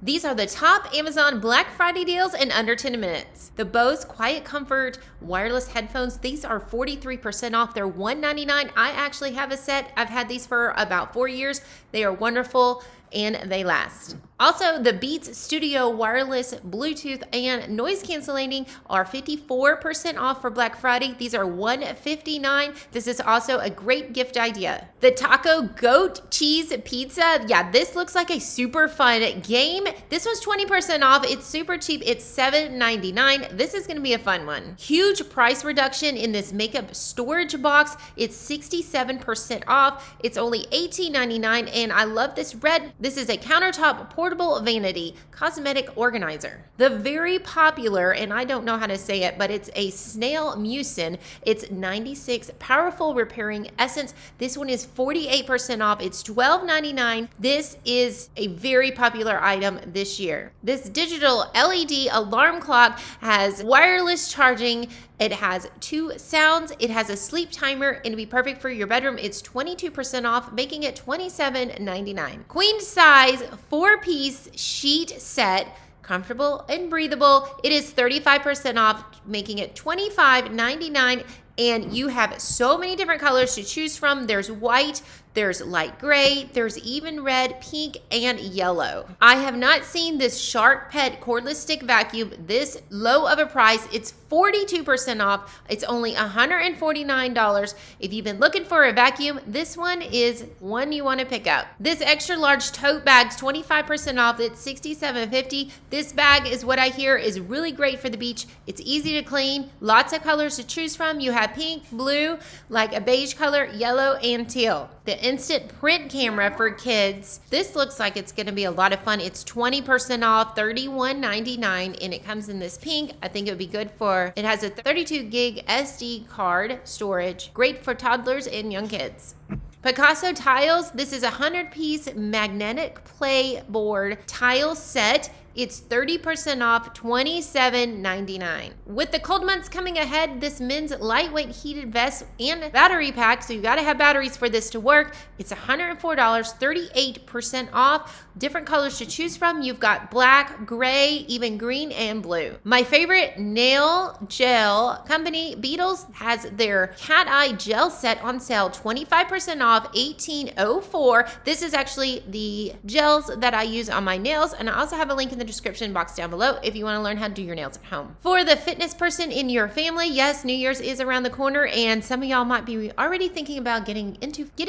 These are the top Amazon Black Friday deals in under 10 minutes. The Bose Quiet Comfort wireless headphones, these are 43% off. They're $199. I actually have a set. I've had these for about 4 years. They are wonderful and they last. Also, the Beats Studio wireless Bluetooth and noise canceling are 54% off for Black Friday. These are $159. This is also a great gift idea. The Taco Goat Cheese Pizza. Yeah, this looks like a super fun game. This was 20% off. It's super cheap. It's $7.99. This is gonna be a fun one. Huge price reduction in this makeup storage box. It's 67% off. It's only $18.99, and I love this red. This is a countertop portable vanity cosmetic organizer. The very popular, and I don't know how to say it, but it's a snail mucin. It's 96 powerful repairing essence. This one is 48% off. It's $12.99. This is a very popular item this year. This digital LED alarm clock has wireless charging. It has 2 sounds. It has a sleep timer and it'd be perfect for your bedroom. It's 22% off, making it $27.99. Queen size 4-piece sheet set, comfortable and breathable. It is 35% off, making it $25.99. And you have so many different colors to choose from. There's white, there's light gray, there's even red, pink, and yellow. I have not seen this Shark Pet cordless stick vacuum this low of a price. It's 42% off. It's only $149. If you've been looking for a vacuum, this one is one you want to pick up. This extra large tote bag's 25% off. It's $67.50. This bag is what I hear is really great for the beach. It's easy to clean, lots of colors to choose from. You have pink, blue, like a beige color, yellow, and teal. The instant print camera for kids. This looks like it's going to be a lot of fun. It's 20% off, $31.99, and it comes in this pink. I think it would be good for, it has a 32 gig SD card storage, great for toddlers and young kids. Picasso tiles. This is a 100-piece magnetic play board tile set. It's 30% off, $27.99. With the cold months coming ahead, this men's lightweight heated vest and battery pack, so you gotta have batteries for this to work. It's $104, 38% off. Different colors to choose from. You've got black, gray, even green, and blue. My favorite nail gel company, Beetles, has their cat eye gel set on sale, 25% off, $18.04. This is actually the gels that I use on my nails, and I also have a link in the description box down below if you want to learn how to do your nails at home. For the fitness person in your family, yes, New Year's is around the corner, and some of y'all might be already thinking about getting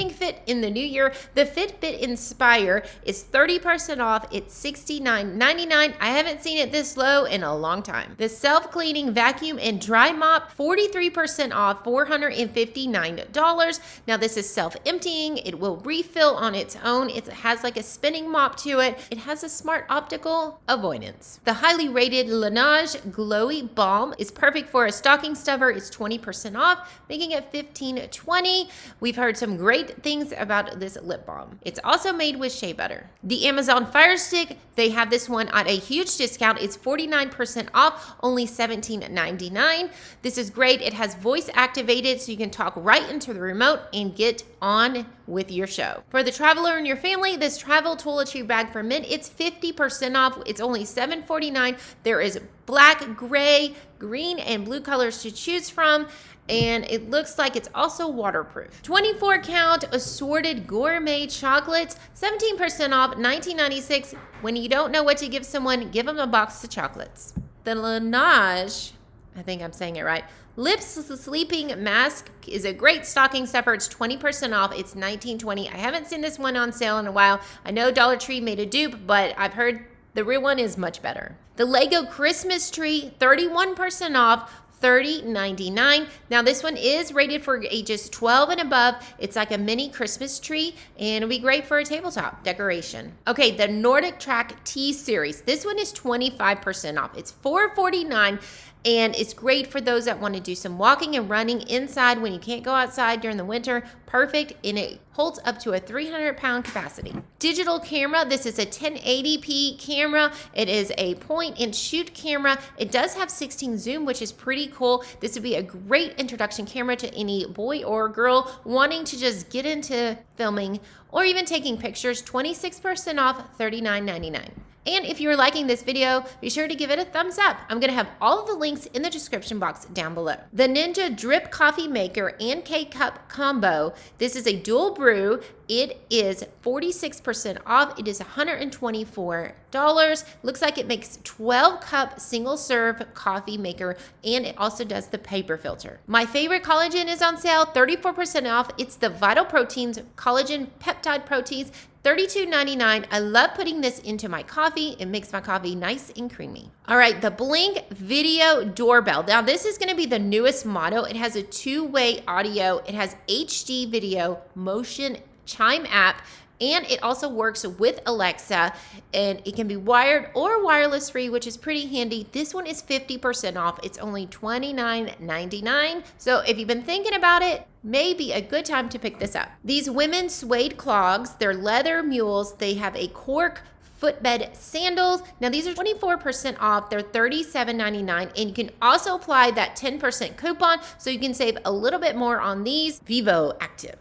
fit in the new year. The Fitbit Inspire is 30% off. It's $69.99. I haven't seen it this low in a long time. The self-cleaning vacuum and dry mop, 43% off, $459. Now this is self-emptying. It will refill on its own. It has like a spinning mop to it. It has a smart optical avoidance. The highly rated Laneige Glowy Balm is perfect for a stocking stuffer. It's 20% off, making it $15.20. We've heard some great things about this lip balm. It's also made with shea butter. The Amazon Fire Stick, they have this one at a huge discount. It's 49% off, only $17.99. This is great. It has voice activated, so you can talk right into the remote and get on with your show. For the traveler in your family, this travel toiletry bag for men, it's 50% off. It's only $7.49. There is black, gray, green, and blue colors to choose from. And it looks like it's also waterproof. 24 count assorted gourmet chocolates, 17% off, $19.96. When you don't know what to give someone, give them a box of chocolates. The Laneige, I think I'm saying it right, Lips Sleeping Mask is a great stocking stuffer. It's 20% off. It's $19.20. I haven't seen this one on sale in a while. I know Dollar Tree made a dupe, but I've heard the real one is much better. The Lego Christmas Tree, 31% off, $30.99. Now this one is rated for ages 12 and above. It's like a mini Christmas tree and it'll be great for a tabletop decoration. Okay, the Nordic Track T Series. This one is 25% off. It's $4.49. And it's great for those that want to do some walking and running inside when you can't go outside during the winter. Perfect, and it holds up to a 300-pound capacity. Digital camera, this is a 1080p camera. It is a point-and-shoot camera. It does have 16 zoom, which is pretty cool. This would be a great introduction camera to any boy or girl wanting to just get into filming or even taking pictures. 26% off, $39.99. And if you're liking this video, be sure to give it a thumbs up. I'm gonna have all of the links in the description box down below. The Ninja Drip Coffee Maker and K-Cup Combo. This is a dual brew. It is 46% off. It is $124. Looks like it makes 12-cup single-serve coffee maker, and it also does the paper filter. My favorite collagen is on sale, 34% off. It's the Vital Proteins Collagen Peptide Proteins, $32.99. I love putting this into my coffee. It makes my coffee nice and creamy. All right, the Blink Video Doorbell. Now, this is gonna be the newest model. It has a two-way audio. It has HD video, motion chime app, and it also works with Alexa, and it can be wired or wireless free, which is pretty handy. This one is 50% off. It's only $29.99. So if you've been thinking about it, maybe a good time to pick this up. These women's suede clogs, they're leather mules. They have a cork footbed sandals. Now these are 24% off. They're $37.99, and you can also apply that 10% coupon so you can save a little bit more on these. Vivo Active.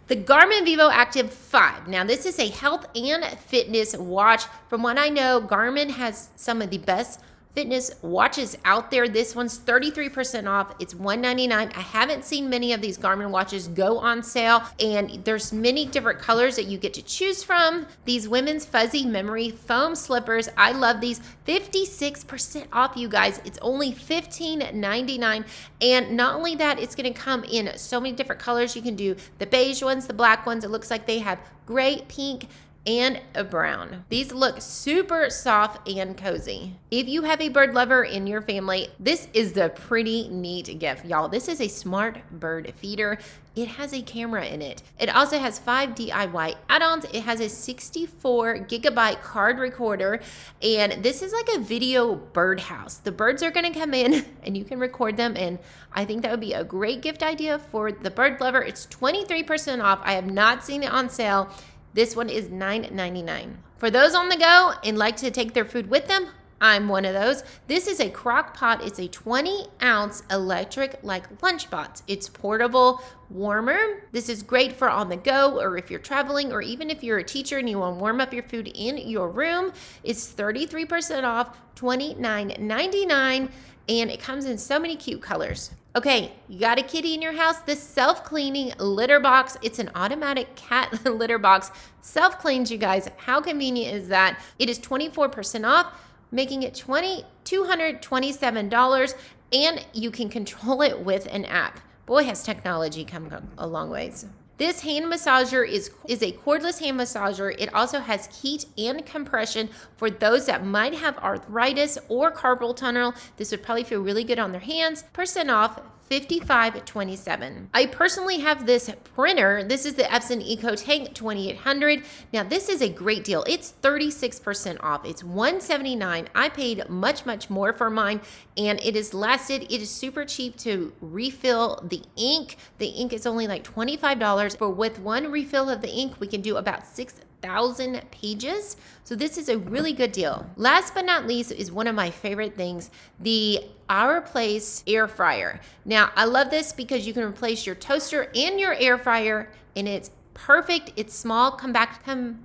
The Garmin Vivo Active 5. Now, this is a health and fitness watch. From what I know, Garmin has some of the best fitness watches out there. This one's 33% off. It's $199. I haven't seen many of these Garmin watches go on sale, and there's many different colors that you get to choose from. These women's fuzzy memory foam slippers, I love these. 56% off, you guys. It's only $15.99. And not only that, it's gonna come in so many different colors. You can do the beige ones, the black ones. It looks like they have gray, pink, and a brown. These look super soft and cozy. If you have a bird lover in your family, this is the pretty neat gift, y'all. This is a smart bird feeder. It has a camera in it. It also has 5 DIY add-ons. It has a 64 gigabyte card recorder, and this is like a video birdhouse. The birds are gonna come in and you can record them, and I think that would be a great gift idea for the bird lover. It's 23% off. I have not seen it on sale. This one is $9.99. For those on the go and like to take their food with them, I'm one of those. This is a crock pot. It's a 20-ounce electric lunchbox. It's portable, warmer. This is great for on the go, or if you're traveling, or even if you're a teacher and you want to warm up your food in your room. It's 33% off, $29.99, and it comes in so many cute colors. Okay, you got a kitty in your house? This self-cleaning litter box, it's an automatic cat litter box. Self-cleans, you guys. How convenient is that? It is 24% off, making it $227, and you can control it with an app. Boy, has technology come a long ways. This hand massager is a cordless hand massager. It also has heat and compression for those that might have arthritis or carpal tunnel. This would probably feel really good on their hands. Percent off, $55.27. I personally have this printer. This is the Epson EcoTank 2800. Now this is a great deal. It's 36% off. It's $179. I paid much more for mine, and it has lasted. It is super cheap to refill the ink. The ink is only like $25. For with one refill of the ink, we can do about 6,000 pages. So this is a really good deal. Last but not least is one of my favorite things, the Our Place air fryer. Now, I love this because you can replace your toaster and your air fryer, and it's perfect. It's small,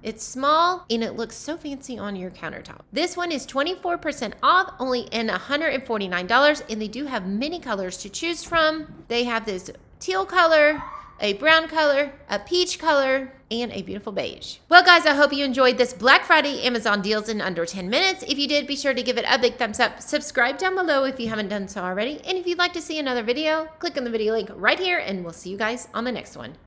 it's small, and it looks so fancy on your countertop. This one is 24% off, only in $149, and they do have many colors to choose from. They have this teal color, a brown color, a peach color, and a beautiful beige. Well, guys, I hope you enjoyed this Black Friday Amazon deals in under 10 minutes. If you did, be sure to give it a big thumbs up. Subscribe down below if you haven't done so already. And if you'd like to see another video, click on the video link right here, and we'll see you guys on the next one.